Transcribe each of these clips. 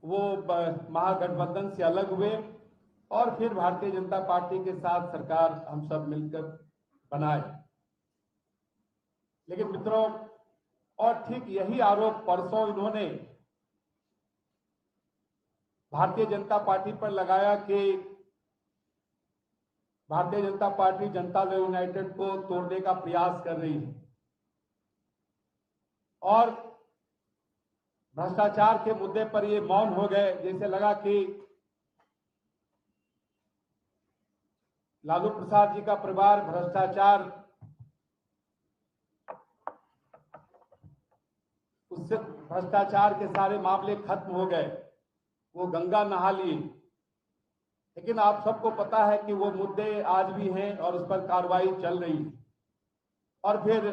वो महागठबंधन से अलग हुए और फिर भारतीय जनता पार्टी के साथ सरकार हम सब मिलकर बनाए। लेकिन मित्रों, और ठीक यही आरोप परसों इन्होंने भारतीय जनता पार्टी पर लगाया कि भारतीय जनता पार्टी जनता दल यूनाइटेड को तोड़ने का प्रयास कर रही है और भ्रष्टाचार के मुद्दे पर ये मौन हो गए। जैसे लगा कि लालू प्रसाद जी का परिवार भ्रष्टाचार उससे भ्रष्टाचार के सारे मामले खत्म हो गए, वो गंगा नहा लिए। लेकिन आप सबको पता है कि वो मुद्दे आज भी हैं और उस पर कार्रवाई चल रही है और फिर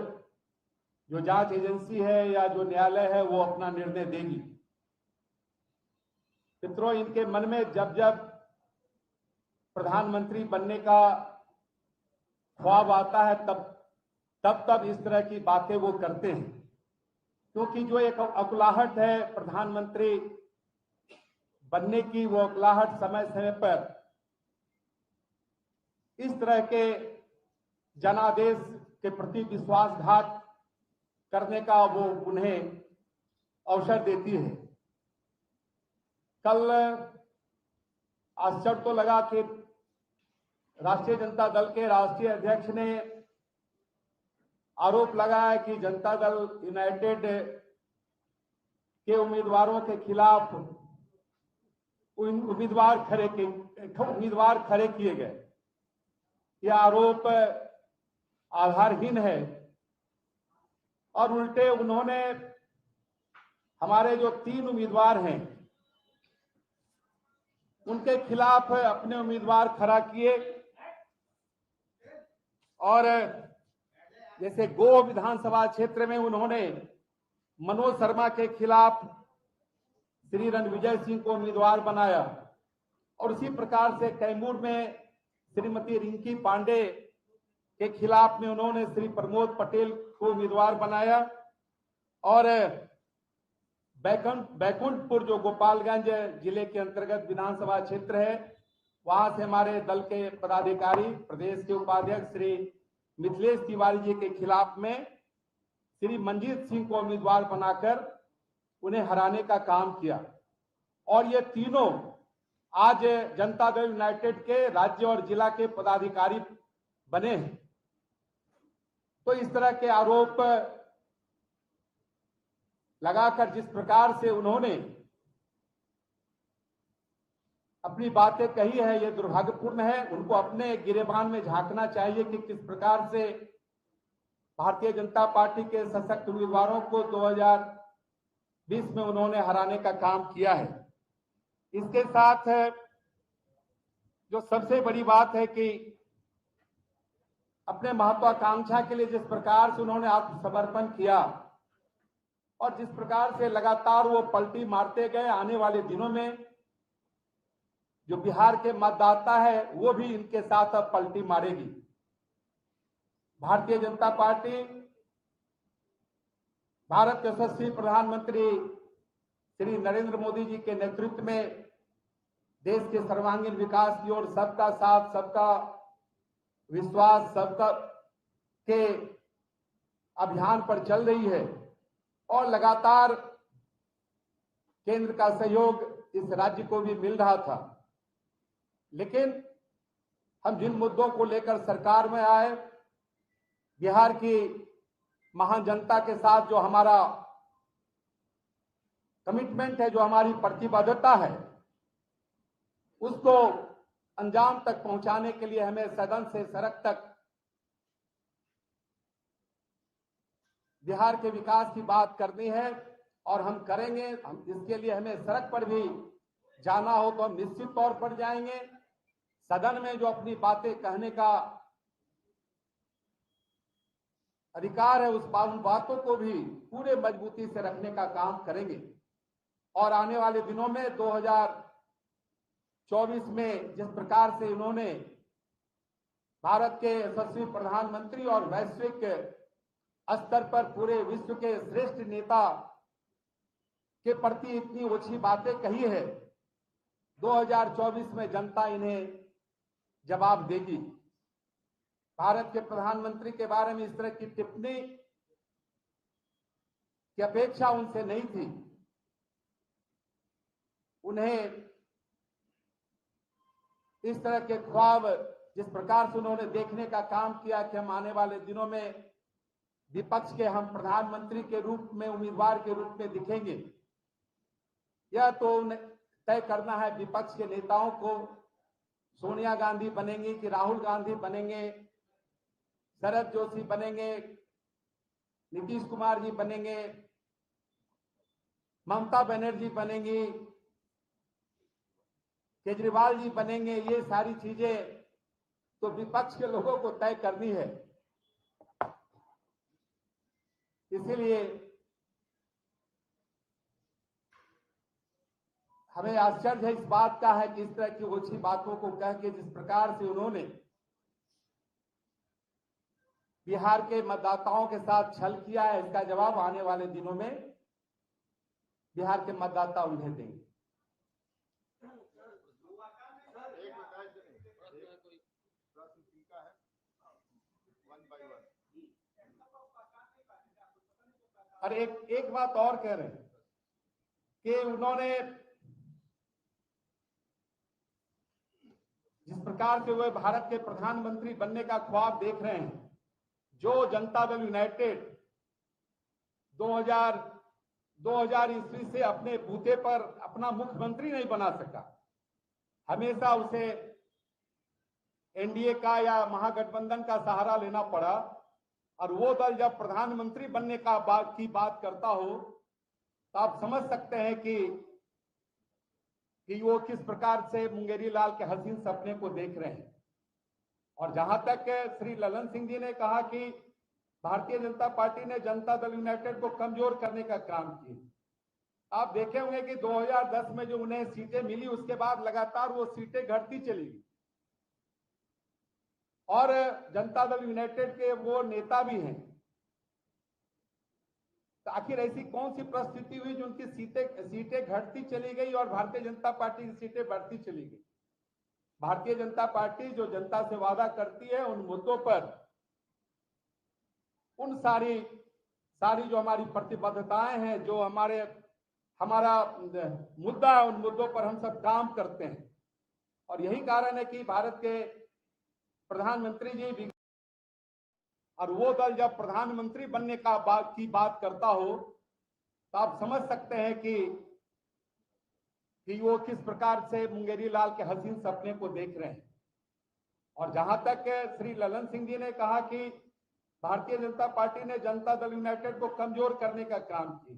जो जांच एजेंसी है या जो न्यायालय है वो अपना निर्णय देगी। मित्रों, इनके मन में जब जब प्रधानमंत्री बनने का ख्वाब आता है तब इस तरह की बातें वो करते हैं, क्योंकि जो एक अकुलाहट है प्रधानमंत्री बनने की, वो अकुलाहट समय समय पर इस तरह के जनादेश के प्रति विश्वासघात करने का वो उन्हें अवसर देती है। कल आश्चर्य तो लगा कि राष्ट्रीय जनता दल के राष्ट्रीय अध्यक्ष ने आरोप लगाया कि जनता दल यूनाइटेड के उम्मीदवारों के खिलाफ उम्मीदवार खड़े किए गए। यह आरोप आधारहीन है और उल्टे उन्होंने हमारे जो 3 उम्मीदवार हैं उनके खिलाफ अपने उम्मीदवार खड़ा किए और जैसे गो विधानसभा क्षेत्र में उन्होंने मनोज शर्मा के खिलाफ श्री रणविजय सिंह को उम्मीदवार बनाया और उसी प्रकार से कैमूर में श्रीमती रिंकी पांडे के खिलाफ में उन्होंने श्री प्रमोद पटेल को उम्मीदवार बनाया और बैकुंठपुर जो गोपालगंज जिले के अंतर्गत विधानसभा क्षेत्र है, वहां से हमारे दल के पदाधिकारी प्रदेश के उपाध्यक्ष श्री मिथिलेश तिवारी जी के खिलाफ में श्री मंजीत सिंह को उम्मीदवार बनाकर उन्हें हराने का काम किया और ये तीनों आज जनता दल यूनाइटेड के राज्य और जिला के पदाधिकारी बने हैं। तो इस तरह के आरोप लगाकर जिस प्रकार से उन्होंने अपनी बातें कही है, ये दुर्भाग्यपूर्ण है। उनको अपने गिरेबान में झांकना चाहिए कि किस प्रकार से भारतीय जनता पार्टी के सशक्त उम्मीदवारों को 2020 में उन्होंने हराने का काम किया है। इसके साथ जो सबसे बड़ी बात है कि अपने महत्वाकांक्षा के लिए जिस प्रकार से उन्होंने आत्मसमर्पण किया और जिस प्रकार से लगातार वो पलटी मारते गए, आने वाले दिनों में जो बिहार के मतदाता है वो भी इनके साथ अब पलटी मारेगी। भारतीय जनता पार्टी भारत के यशस्वी प्रधानमंत्री श्री नरेंद्र मोदी जी के नेतृत्व में देश के सर्वांगीण विकास की ओर सबका साथ, सबका विश्वास, सबका के अभियान पर चल रही है और लगातार केंद्र का सहयोग इस राज्य को भी मिल रहा था। लेकिन हम जिन मुद्दों को लेकर सरकार में आए, बिहार की महान जनता के साथ जो हमारा कमिटमेंट है, जो हमारी प्रतिबद्धता है, उसको अंजाम तक पहुंचाने के लिए हमें सदन से सड़क तक बिहार के विकास की बात करनी है और हम करेंगे। हम इसके लिए हमें सड़क पर भी जाना हो तो हम निश्चित तौर पर जाएंगे। सदन में जो अपनी बातें कहने का अधिकार है, उस बातों को भी पूरे मजबूती से रखने का काम करेंगे और आने वाले दिनों में 2024 में जिस प्रकार से इन्होंने भारत के यशस्वी प्रधानमंत्री और वैश्विक स्तर पर पूरे विश्व के श्रेष्ठ नेता के प्रति इतनी ओछी बातें कही है, 2024 में जनता इन्हें जवाब देगी। भारत के प्रधानमंत्री के बारे में इस तरह की टिप्पणी की अपेक्षा उनसे नहीं थी। उन्हें इस तरह के ख्वाब जिस प्रकार से उन्होंने देखने का काम किया कि हम आने वाले दिनों में विपक्ष के हम प्रधानमंत्री के रूप में उम्मीदवार के रूप में दिखेंगे, यह तो उन्हें तय करना है विपक्ष के नेताओं को। सोनिया गांधी बनेंगी कि राहुल गांधी बनेंगे, शरद जोशी बनेंगे, नीतीश कुमार जी बनेंगे, ममता बनर्जी बनेंगी, केजरीवाल जी बनेंगे, ये सारी चीजें तो विपक्ष के लोगों को तय करनी है। इसीलिए हमें आश्चर्य है इस बात का है कि इस तरह की ओछी बातों को कह के जिस प्रकार से उन्होंने बिहार के मतदाताओं के साथ छल किया है, इसका जवाब आने वाले दिनों में बिहार के मतदाता उन्हें देंगे। और एक बात और कह रहे हैं कि उन्होंने जिस प्रकार से वे भारत के प्रधानमंत्री बनने का ख्वाब देख रहे हैं, जो जनता दल यूनाइटेड 2000 ईस्वी से अपने बूते पर अपना मुख्यमंत्री नहीं बना सका, हमेशा उसे एनडीए का या महागठबंधन का सहारा लेना पड़ा। और वो दल जब प्रधानमंत्री बनने की बात करता हो तो आप समझ सकते हैं कि वो किस प्रकार से मुंगेरी लाल के हसीन सपने को देख रहे हैं। और जहां तक श्री ललन सिंह जी ने कहा कि भारतीय जनता पार्टी ने जनता दल यूनाइटेड को कमजोर करने का काम किया, आप देखे होंगे कि 2010 में जो उन्हें सीटें मिली उसके बाद लगातार वो सीटें घटती चली गई। और जनता दल यूनाइटेड के वो नेता भी हैं, तो आखिर ऐसी कौन सी परिस्थिति हुई जो उनकी सीटें घटती चली गई और भारतीय जनता पार्टी की सीटें बढ़ती चली गई। भारतीय जनता पार्टी जो जनता से वादा करती है उन मुद्दों पर, उन सारी जो हमारी प्रतिबद्धताएं हैं, जो हमारा मुद्दा है, उन मुद्दों पर हम सब काम करते हैं। और यही कारण है कि भारत के प्रधानमंत्री जी और वो दल जब प्रधानमंत्री बनने की बात करता हो तो आप समझ सकते हैं कि वो किस प्रकार से मुंगेरी लाल के हसीन सपने को देख रहे हैं। और जहां तक श्री ललन सिंह जी ने कहा कि भारतीय जनता पार्टी ने जनता दल यूनाइटेड को कमजोर करने का काम किया,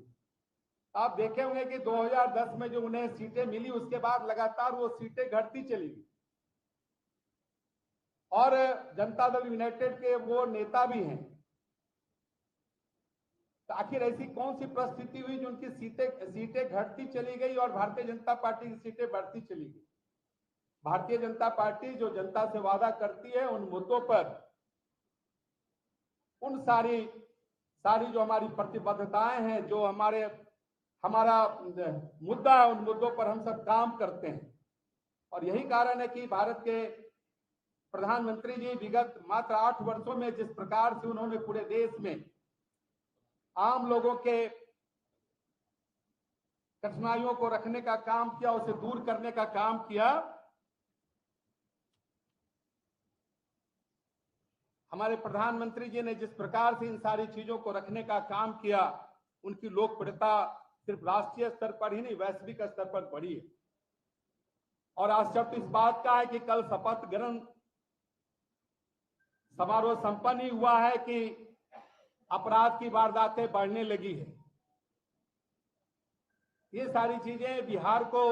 आप देखे होंगे कि 2010 में जो उन्हें सीटें मिली उसके बाद लगातार वो सीटें घटती चली गई। और जनता दल यूनाइटेड के वो नेता भी हैं, तो आखिर ऐसी कौन सी परिस्थिति हुई जो उनकी सीटें घटती चली गई और भारतीय जनता पार्टी की सीटें बढ़ती चली गई। भारतीय जनता पार्टी जो जनता से वादा करती है उन मुद्दों पर, उन सारी जो हमारी प्रतिबद्धताएं हैं, जो हमारा मुद्दा है, उन मुद्दों पर हम सब काम करते हैं। और यही कारण है कि भारत के प्रधानमंत्री जी विगत मात्र 8 वर्षों में जिस प्रकार से उन्होंने पूरे देश में आम लोगों के कठिनाइयों को रखने का काम किया, उसे दूर करने का काम किया, हमारे प्रधानमंत्री जी ने जिस प्रकार से इन सारी चीजों को रखने का काम किया, उनकी लोकप्रियता सिर्फ राष्ट्रीय स्तर पर ही नहीं वैश्विक स्तर पर बढ़ी है। और आश्चर्य इस बात का है कि कल शपथ ग्रहण समारोह संपन्न ही हुआ है कि अपराध की वारदातें बढ़ने लगी है। ये सारी चीजें बिहार को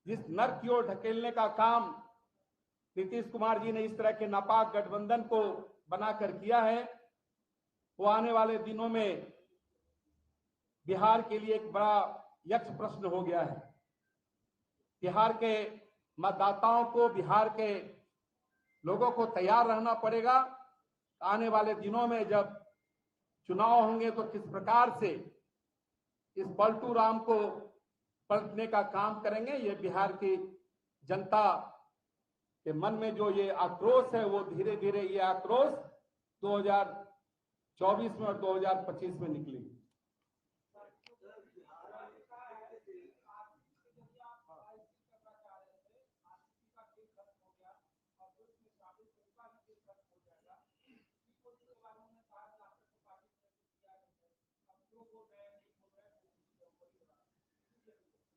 जिस नर्क की ओर ढकेलने का काम नीतीश कुमार जी ने इस तरह के नापाक गठबंधन को बनाकर किया है, वो आने वाले दिनों में बिहार के लिए एक बड़ा यक्ष प्रश्न हो गया है। बिहार के मतदाताओं को, बिहार के लोगों को तैयार रहना पड़ेगा। आने वाले दिनों में जब चुनाव होंगे तो किस प्रकार से इस पलटू राम को पलटने का काम करेंगे। ये बिहार की जनता के मन में जो ये आक्रोश है, वो धीरे धीरे ये आक्रोश 2024 में और 2025 में निकलेगी।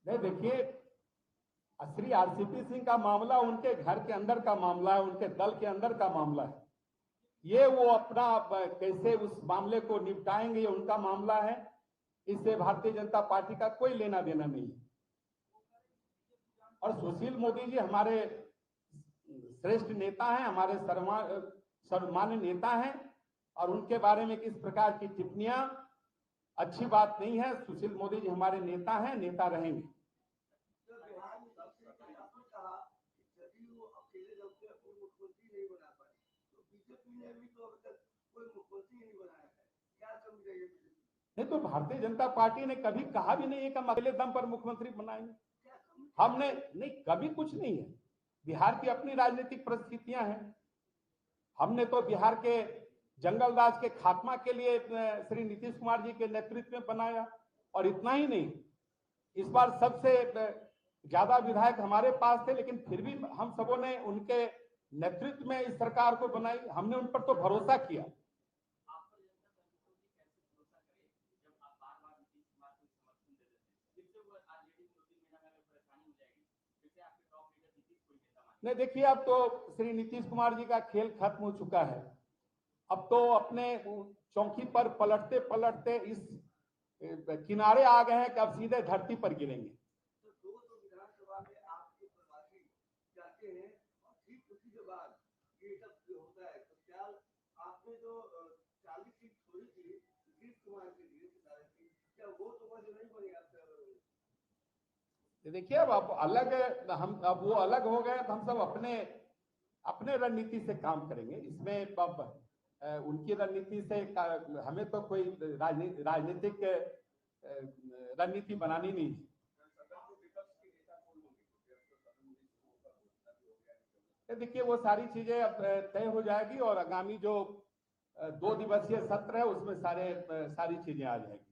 नहीं, देखिए, श्री आरसीपी सिंह का मामला उनके घर के अंदर का मामला है, उनके दल के अंदर का मामला है। ये वो अपना कैसे उस मामले को निपटाएंगे, ये उनका मामला है। इससे भारतीय जनता पार्टी का कोई लेना देना नहीं है। और सुशील मोदी जी हमारे श्रेष्ठ नेता हैं, हमारे सर्वमान्य नेता हैं, और उनके बारे में किस प्रकार की टिप्पणियां अच्छी बात नहीं है। सुशील मोदी जी हमारे नेता हैं, नेता रहेंगे। नहीं, तो भारतीय जनता पार्टी ने कभी कहा भी नहीं है कि हम अकेले दम पर मुख्यमंत्री बनाएंगे। हमने नहीं, कभी कुछ नहीं है। बिहार की अपनी राजनीतिक परिस्थितियां हैं। हमने तो बिहार के जंगल राज के खात्मा के लिए श्री नीतीश कुमार जी के नेतृत्व में बनाया। और इतना ही नहीं, इस बार सबसे ज्यादा विधायक हमारे पास थे, लेकिन फिर भी हम सबों ने उनके नेतृत्व में इस सरकार को बनाई। हमने उन पर तो भरोसा किया। नहीं, देखिए, अब तो श्री नीतीश कुमार जी का खेल खत्म हो चुका है। अब तो अपने चौकी पर पलटते पलटते इस किनारे आ गए हैं कि अब सीधे धरती पर गिरेंगे। विधानसभा में आपके प्रवासी जाते हैं और ठीक उसी के बाद ये सब होता है, तो क्या आपने जो 40 सीट छोड़ी थी नीतीश कुमार के लिए, क्या वो तो वजह नहीं बनी आपका? देखिए, अब अलग हम, अब वो अलग हो गए, तो हम सब अपने रणनीति से काम करेंगे। इसमें अब उनकी रणनीति से हमें तो कोई राजनीतिक रणनीति बनानी नहीं है। देखिए, वो सारी चीजें अब तय हो जाएगी और आगामी जो 2 दिवसीय सत्र है उसमें सारी चीजें आ जाएगी।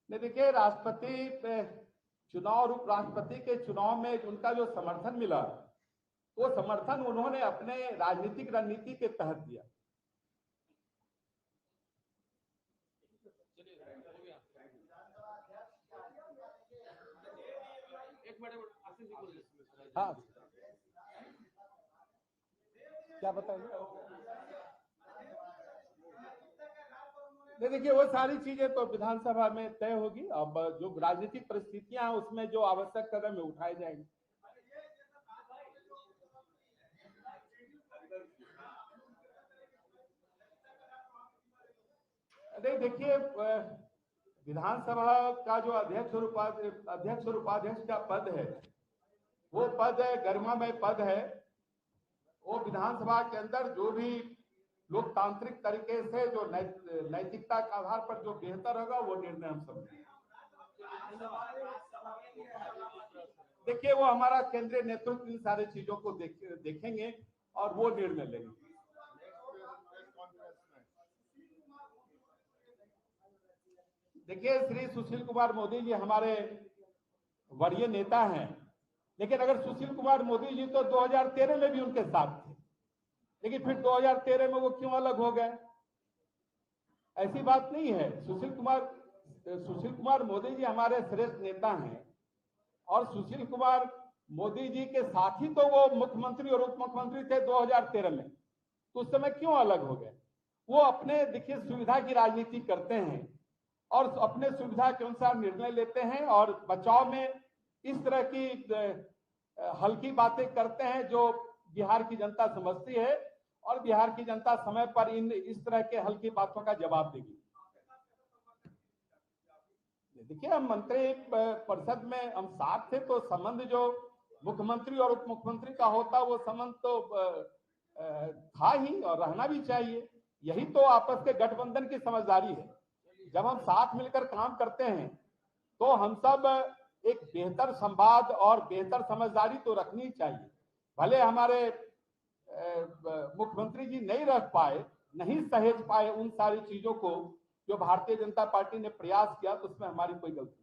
नहीं, देखिए, राष्ट्रपति चुनाव और उपराष्ट्रपति के चुनाव में उनका जो समर्थन मिला, वो समर्थन उन्होंने अपने राजनीतिक रणनीति के तहत दिया। हाँ, क्या बताइए? देखिए, वो सारी चीजें तो विधानसभा में तय होगी। अब जो राजनीतिक परिस्थितियां हैं उसमें जो आवश्यक कदम है उठाए जाएंगे। अरे देखिए, विधानसभा का जो अध्यक्ष और उपाध्यक्ष का पद है, वो पद है गरिमामय पद है। वो विधानसभा के अंदर जो भी लोकतांत्रिक तरीके से जो नैतिकता के आधार पर जो बेहतर होगा वो निर्णय हम सब। देखिए, वो हमारा केंद्रीय नेतृत्व इन सारी चीजों को देखेंगे और वो निर्णय लेंगे। देखिए, श्री सुशील कुमार मोदी जी हमारे वरीय नेता हैं, लेकिन अगर सुशील कुमार मोदी जी तो 2013 में भी उनके साथ थे, लेकिन फिर 2013 में वो क्यों अलग हो गए? ऐसी बात नहीं है। सुशील कुमार मोदी जी हमारे श्रेष्ठ नेता हैं, और सुशील कुमार मोदी जी के साथ ही तो वो मुख्यमंत्री और उप मुख्यमंत्री थे 2013 में, तो उस समय क्यों अलग हो गए? वो अपने, देखिए, सुविधा की राजनीति करते हैं और अपने सुविधा के अनुसार निर्णय लेते हैं, और बचाव में इस तरह की हल्की बातें करते हैं जो बिहार की जनता समझती है, और बिहार की जनता समय पर इस तरह के हल्की बातों का जवाब देगी। देखिए, हम मंत्री परिषद में हम साथ थे, तो संबंध जो मुख्यमंत्री और उप मुख्यमंत्री का होता, वो संबंध तो था ही और रहना भी चाहिए। यही तो आपस के गठबंधन की समझदारी है। जब हम साथ मिलकर काम करते हैं तो हम सब एक बेहतर संवाद और बेहतर समझदारी तो रखनी चाहिए। भले हमारे मुख्यमंत्री जी नहीं रख पाए, नहीं सहेज पाए उन सारी चीजों को जो भारतीय जनता पार्टी ने प्रयास किया, तो उसमें हमारी कोई गलती